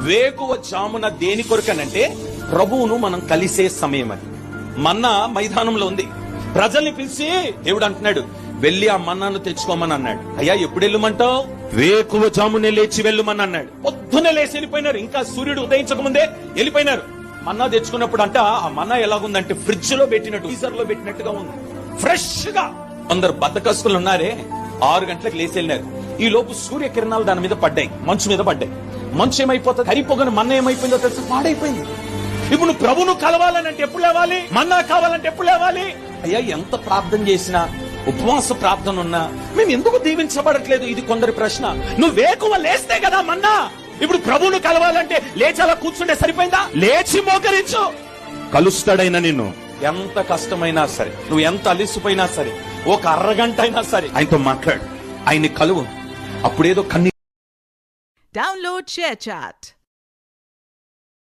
వేకువ జామున దేని కొరకనంటే ప్రభువును మనం కలిసే సమయం అని. మన్నా మైదానంలో ఉంది. ప్రజల్ని పిలిచి దేవుడు అంటున్నాడు, వెళ్ళి ఆ మన్నాను తెచ్చుకోమని అన్నాడు. అయ్యా ఎప్పుడు వెళ్ళమంటావు? వేకువ జామునే లేచి వెళ్ళమని అన్నాడు. పొద్దునే లేచి వెళ్ళిపోయినారు. ఇంకా సూర్యుడు ఉదయించక ముందే వెళ్ళిపోయినారు. మన్నా తెచ్చుకున్నప్పుడు అంట ఆ మన్నా ఎలాగుందంటే ఫ్రిడ్జ్ లో పెట్టినట్టు, ఫ్రీజర్ లో పెట్టినట్టుగా ఉంది, ఫ్రెష్ గా. కొందరు బద్దకస్తులు ఉన్నారే, 6 గంటలకు లేచి వెళ్ళినారు. ఈ లోపు సూర్యకిరణాలు దాని మీద పడ్డాయి, మంచు మీద పడ్డాయి. మంచు ఏమైపోతుంది? కరిపోగానే మన్నా ఏమైపోయిందో తెలుసు, పాడైపోయింది. ఇప్పుడు నువ్వు ప్రభును కలవాలని ఎప్పుడు లేవాలి? మన్నా కావాలంటే ఎప్పుడు లేవాలి? అయ్యా ఎంత ప్రార్థన చేసినా, ఉపవాస ప్రార్థన ఉన్నా మేము ఎందుకు దీవించబడట్లేదు? ఇది కొందరి ప్రశ్న. నువ్వు వేకువ లేస్తే కదా మన్నా. ఇప్పుడు ప్రభువును కలవాలంటే లేచి అలా కూర్చుంటే సరిపోయిందా? లేచి మోకరించు, కలుస్తాడైనా నిన్ను. ఎంత కష్టమైనా సరే, నువ్వు ఎంత అలిసిపోయినా సరే, ఒక అరగంట అయినా సరే ఆయనతో మాట్లాడు, ఆయన్ని కలువు. అప్పుడేదో కన్నీ. Download ShareChat.